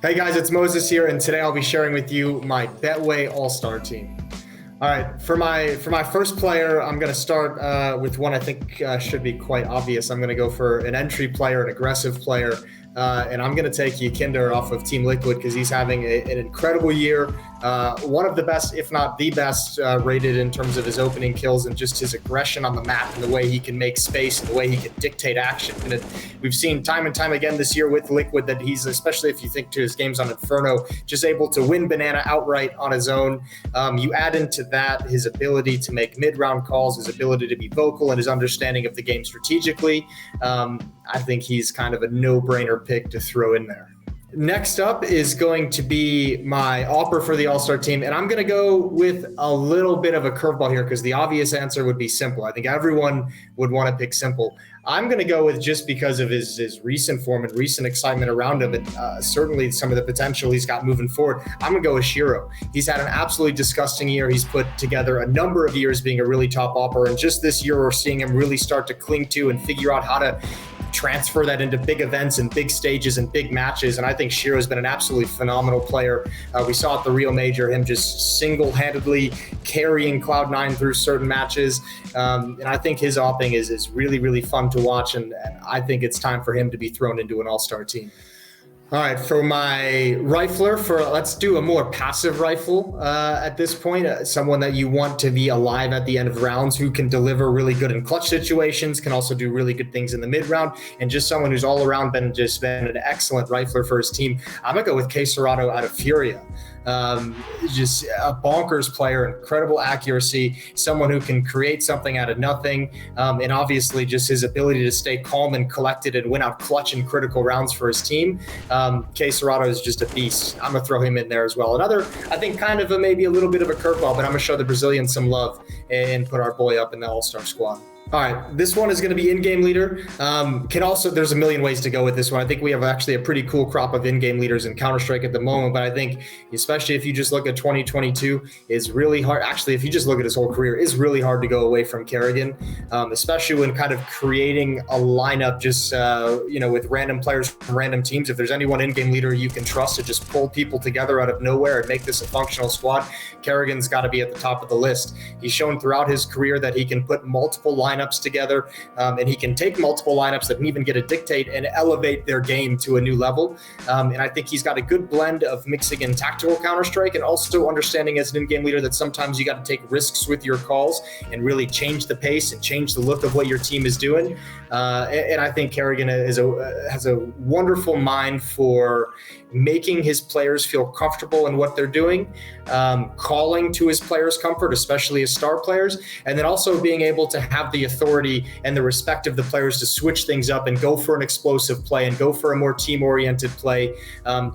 Hey guys, it's Moses here, and today I'll be sharing with you my Betway All-Star team. All right, for my first player, I'm going to start with one I think should be quite obvious. I'm going to go for an entry player, an aggressive player, and I'm going to take Yakinder off of Team Liquid because he's having an incredible year. One of the best, if not the best, rated in terms of his opening kills and just his aggression on the map and the way he can make space and the way he can dictate action. And we've seen time and time again this year with Liquid that he's, especially if you think to his games on Inferno, just able to win Banana outright on his own. You add into that his ability to make mid-round calls, his ability to be vocal, and his understanding of the game strategically. I think he's kind of a no-brainer pick to throw in there. Next up is going to be my offer for the All-Star team, and I'm going to go with a little bit of a curveball here because the obvious answer would be Simple. I think everyone would want to pick Simple. I'm going to go with, just because of his recent form and recent excitement around him, and certainly some of the potential he's got moving forward, I'm going to go with Shiro. He's had an absolutely disgusting year. He's put together a number of years being a really top opper, and just this year we're seeing him really start to cling to and figure out how to transfer that into big events and big stages and big matches. And I think Shiro has been an absolutely phenomenal player. We saw at the Rio Major him just single-handedly carrying Cloud9 through certain matches. And I think his opping is really, really fun to watch. And I think it's time for him to be thrown into an all-star team. All right, for my rifler, let's do a more passive rifle at this point, someone that you want to be alive at the end of rounds, who can deliver really good in clutch situations, can also do really good things in the mid round, and just someone who's all around been an excellent rifler for his team. I'm gonna go with Serato out of Furia. Just a bonkers player, incredible accuracy, someone who can create something out of nothing, and obviously just his ability to stay calm and collected and win out clutch and critical rounds for his team. Serato is just a beast. I'm gonna throw him in there as well. Another, I think, kind of maybe a little bit of a curveball, but I'm gonna show the Brazilians some love and put our boy up in the All-Star squad. All right, this one is going to be in-game leader. There's a million ways to go with this one. I think we have actually a pretty cool crop of in-game leaders in Counter-Strike at the moment, but I think, especially if you just look at 2022, is really hard. Actually, if you just look at his whole career, it's really hard to go away from Kerrigan, especially when kind of creating a lineup just, with random players from random teams. If there's any one in-game leader you can trust to just pull people together out of nowhere and make this a functional squad, Kerrigan's got to be at the top of the list. He's shown throughout his career that he can put multiple lineups together, and he can take multiple lineups that can even get a dictate and elevate their game to a new level. And I think he's got a good blend of mixing in tactical Counter-Strike and also understanding as an in-game leader that sometimes you got to take risks with your calls and really change the pace and change the look of what your team is doing. And I think Kerrigan has a wonderful mind for making his players feel comfortable in what they're doing, calling to his players' comfort, especially his star players, and then also being able to have the authority and the respect of the players to switch things up and go for an explosive play and go for a more team-oriented play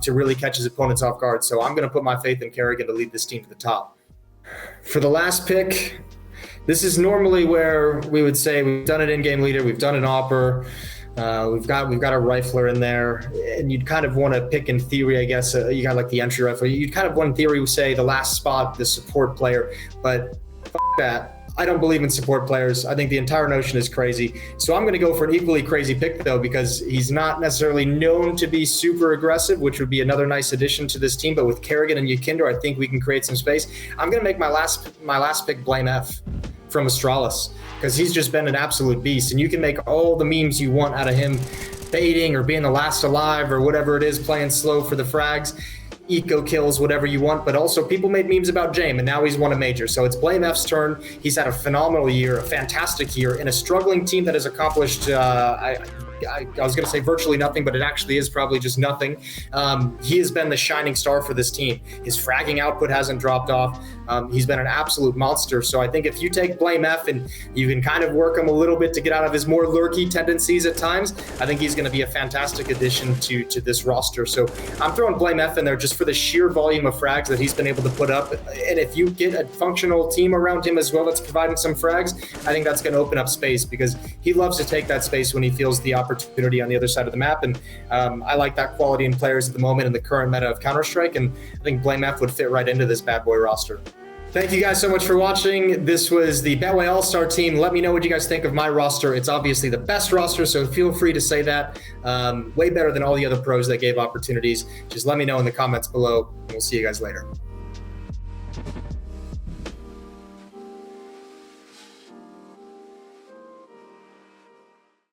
to really catch his opponents off guard. So I'm going to put my faith in Kerrigan to lead this team to the top. For the last pick, this is normally where we would say we've done an in-game leader, we've done an opper, we've got a rifler in there, and you'd kind of want to pick in theory, I guess, you got like the entry rifle. You'd kind of want in theory say the last spot, the support player, but that. I don't believe in support players. I think the entire notion is crazy. So I'm going to go for an equally crazy pick, though, because he's not necessarily known to be super aggressive, which would be another nice addition to this team. But with Kerrigan and Yakinder, I think we can create some space. I'm going to make my last pick Blaine F from Astralis, because he's just been an absolute beast. And you can make all the memes you want out of him baiting or being the last alive or whatever it is, playing slow for the frags, eco kills, whatever you want. But also people made memes about Jame, and now he's won a major. So it's Blaine F's turn. He's had a phenomenal year, a fantastic year in a struggling team that has accomplished, I was going to say virtually nothing, but it actually is probably just nothing. He has been the shining star for this team. His fragging output hasn't dropped off. He's been an absolute monster. So I think if you take Blaine F and you can kind of work him a little bit to get out of his more lurky tendencies at times, I think he's going to be a fantastic addition to this roster. So I'm throwing Blaine F in there just for the sheer volume of frags that he's been able to put up. And if you get a functional team around him as well that's providing some frags, I think that's going to open up space, because he loves to take that space when he feels the opportunity on the other side of the map. And I like that quality in players at the moment in the current meta of Counter-Strike, and I think Blaine F would fit right into this bad boy roster. Thank you guys so much for watching. This was the Betway All-Star team. Let me know what you guys think of my roster. It's obviously the best roster, so feel free to say that. Way better than all the other pros that gave opportunities. Just let me know in the comments below, and we'll see you guys later.